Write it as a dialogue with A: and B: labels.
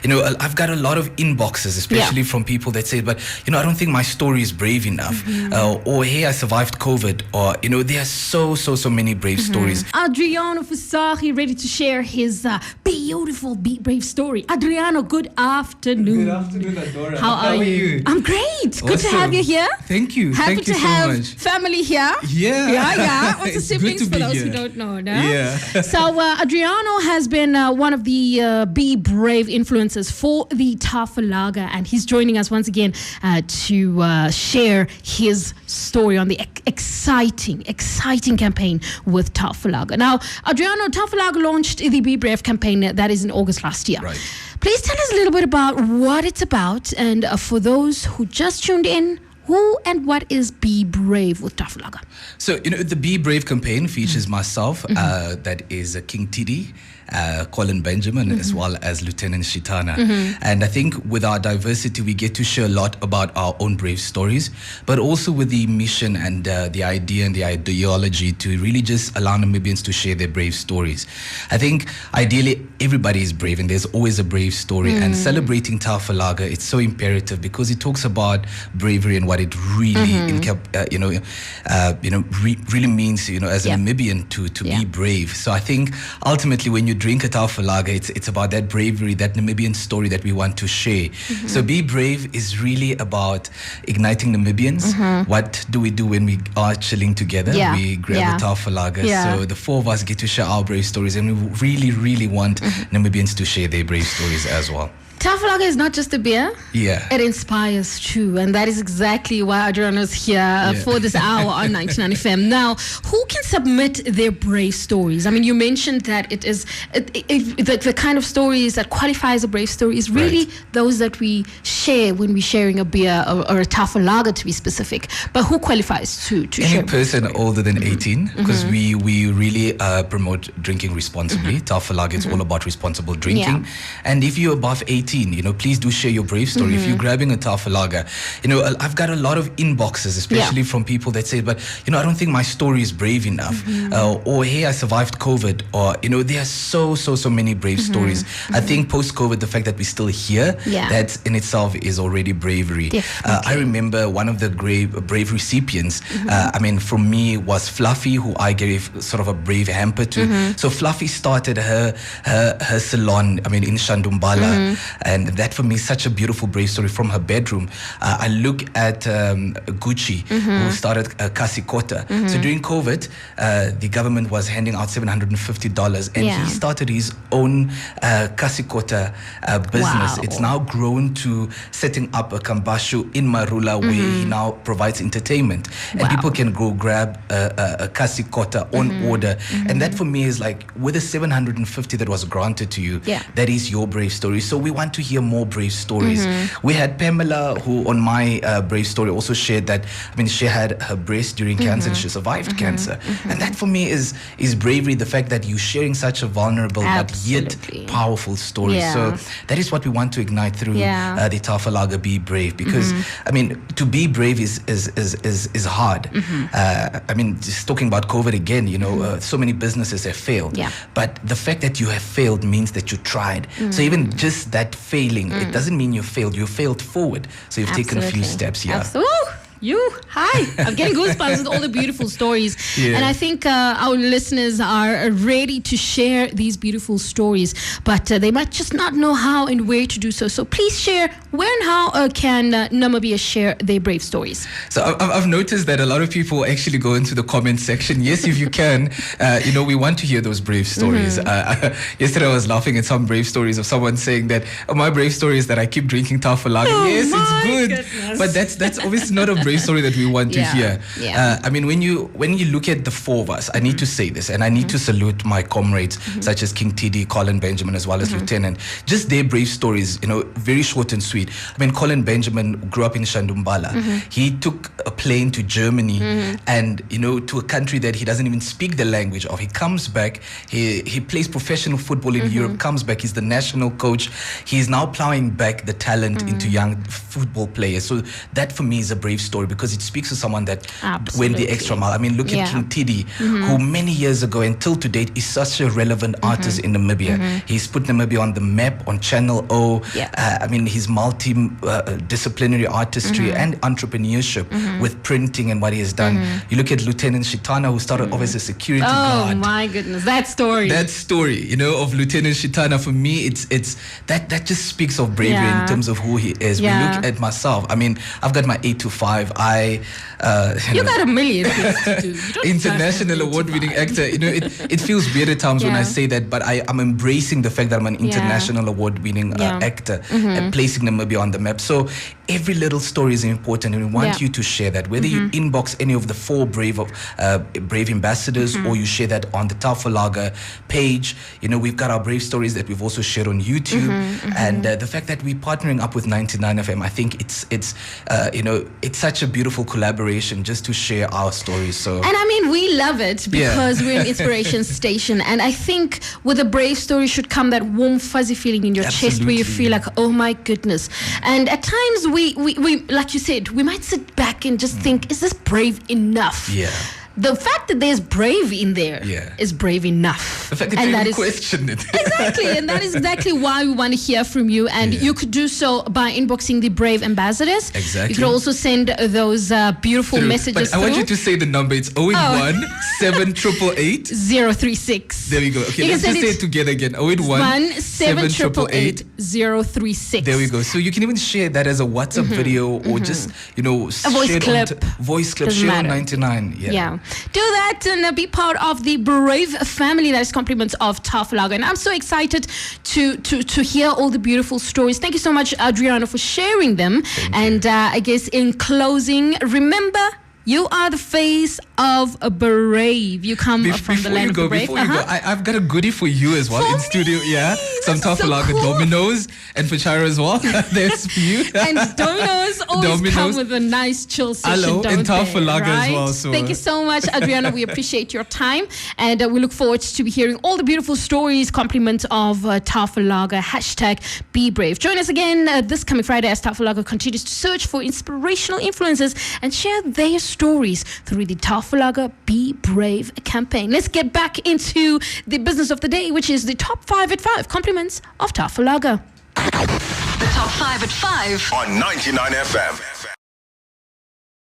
A: I've got a lot of inboxes, especially from people that say, but, I don't think my story is brave enough. Or, hey, I survived COVID. Or, there are so many brave stories.
B: Adriano VISAGIE ready to share his beautiful Be Brave story. Adriano, good afternoon.
C: Good afternoon, Adora.
B: How are you? I'm great.
C: Awesome.
B: Good to have you here.
C: Thank you.
B: Happy
C: Thank you
B: to
C: so
B: have
C: much.
B: family here.
C: Yeah.
B: Also
C: It's
B: siblings
C: good to
B: for
C: be
B: those
C: here.
B: who don't know. No?
C: Yeah.
B: So Adriano has been one of the Be Brave influencers for the Tafalaga, and he's joining us once again to share his story on the exciting campaign with Tafalaga. Now, Adriano, Tafalaga launched the Be Brave campaign that is in August last year.
A: Right.
B: Please tell us a little bit about what it's about, and for those who just tuned in, who and what is Be Brave with Tafalaga?
A: So, the Be Brave campaign features myself, that is King Tidi, Colin Benjamin, as well as Lieutenant Shitana. And I think with our diversity, we get to share a lot about our own brave stories, but also with the mission and the idea and the ideology to really just allow Namibians to share their brave stories. I think ideally everybody is brave, and there's always a brave story. And celebrating Tafalaga, it's so imperative because it talks about bravery and what it really, really means, as a Namibian to be brave. So I think ultimately when you drink a Tafalaga, it's about that bravery, that Namibian story that we want to share. So Be Brave is really about igniting Namibians. What do we do when we are chilling together? We grab a Tafalaga. So the four of us get to share our brave stories, and we really want Namibians to share their brave stories as well.
B: Tafalaga is not just a beer.
A: Yeah.
B: It inspires too. And that is exactly why Adriano is here for this hour on 99 FM. Now, who can submit their brave stories? I mean, you mentioned that it is the kind of stories that qualify as a brave story is really those that we share when we're sharing a beer or a Tafalaga, to be specific. But who qualifies to share?
A: Any person older than 18, because we really promote drinking responsibly. Tafalaga is all about responsible drinking. And if you're above 18, please do share your brave story. If you're grabbing a Tafalaga, I've got a lot of inboxes, especially from people that say, but, I don't think my story is brave enough. Or, hey, I survived COVID. Or, there are so many brave stories. I think post-COVID, the fact that we're still here, that in itself is already bravery. I remember one of the brave recipients, for me, was Fluffy, who I gave sort of a brave hamper to. So Fluffy started her salon, in Shandumbala. And that for me is such a beautiful brave story from her bedroom. I look at Gucci, who started Kasikota. So during COVID, the government was handing out $750, and he started his own Kasikota business. It's now grown to setting up a kambashu in Marula, where he now provides entertainment. And people can go grab a Kasikota on order. And that for me is like, with the $750 that was granted to you, that is your brave story. So we want to hear more brave stories. We had Pamela, who on my brave story also shared that, she had her breast during cancer and she survived cancer. And that for me is bravery, the fact that you're sharing such a vulnerable but yet powerful story. So that is what we want to ignite through the Tafalaga Be Brave, because to be brave is hard. Just talking about COVID again, so many businesses have failed. But the fact that you have failed means that you tried. So even just that failing, it doesn't mean you failed forward. So you've taken a few steps here.
B: Hi. I'm getting goosebumps with all the beautiful stories. And I think our listeners are ready to share these beautiful stories, but they might just not know how and where to do so. So please share where and how can Namibia share their brave stories.
A: So I've noticed that a lot of people actually go into the comment section. Yes, if you can, we want to hear those brave stories. Yesterday I was laughing at some brave stories of someone saying that my brave story is that I keep drinking Tafalaga. Yes, it's good. Goodness. But that's obviously not a brave story that we want to hear. When you look at the four of us, I need to say this, and I need to salute my comrades such as King Tidi, Colin Benjamin, as well as Lieutenant. Just their brave stories, very short and sweet. Colin Benjamin grew up in Shandumbala. He took a plane to Germany and to a country that he doesn't even speak the language of. He comes back, he plays professional football in Europe, comes back, he's the national coach. He's now plowing back the talent into young football players. So that for me is a brave story. story because it speaks to someone that went
B: Absolutely.
A: the extra mile. I mean, look at King Tidi, who many years ago until to date is such a relevant artist in Namibia. He's put Namibia on the map on Channel O. I mean, his multi-disciplinary artistry and entrepreneurship with printing and what he has done. You look at Lieutenant Shitana, who started off as a security guard.
B: Oh my goodness, that story.
A: That story, you know, of Lieutenant Shitana, for me, it's that just speaks of bravery in terms of who he is. We look at myself. I mean, I've got my 8 to 5.
B: You got a million things to do. You don't
A: international
B: have
A: award-winning actor. You know, it feels weird at times when I say that, but I'm embracing the fact that I'm an international award-winning actor and placing Namibia on the map. So every little story is important, and we want you to share that. Whether you inbox any of the 4 brave ambassadors, or you share that on the Tafalaga page. You know, we've got our brave stories that we've also shared on YouTube, and the fact that we're partnering up with 99 FM, I think it's such a beautiful collaboration just to share our stories. So,
B: and I mean, we love it because we're an inspiration station, and I think with a brave story should come that warm fuzzy feeling in your chest where you feel like, oh my goodness. And at times we like you said, we might sit back and just think, is this brave enough? The fact that there's brave in there is brave enough.
A: The fact that you even questioned it.
B: Exactly, and that is exactly why we want to hear from you. And you could do so by inboxing the Brave Ambassadors.
A: Exactly.
B: You could also send those beautiful messages
A: But I want you to say the number. It's 081 7888
B: 036.
A: There we go. Okay, let's just say it together again. 081
B: 7888 036.
A: There we go. So you can even share that as a WhatsApp video or just, you know,
B: a voice clip.
A: Voice clip,
B: Doesn't
A: share on
B: matter.
A: 99.
B: Do that and be part of the Brave family. That is compliments of Tafalaga. And I'm so excited to hear all the beautiful stories. Thank you so much, Adriano, for sharing them. And I guess in closing, remember, you are the face of a Brave. You come from the land of the Brave.
A: Before you go, I've got a goodie for you as well
B: for
A: in studio. Some Tafalaga Dominoes, and for Chira as well. There's for you.
B: And Dominoes always come with a nice chill session.
A: Hello, and Tafalaga
B: right?
A: as well. So.
B: Thank you so much, Adriano. We appreciate your time, and we look forward to hearing all the beautiful stories, compliments of Tafalaga. #Be Brave. Join us again this coming Friday as Tafalaga continues to search for inspirational influencers and share their stories through the Tafalaga Be Brave campaign. Let's get back into the business of the day, which is the top 5 at 5 compliments of Tafalaga.
D: The top 5 at 5
E: on 99 FM.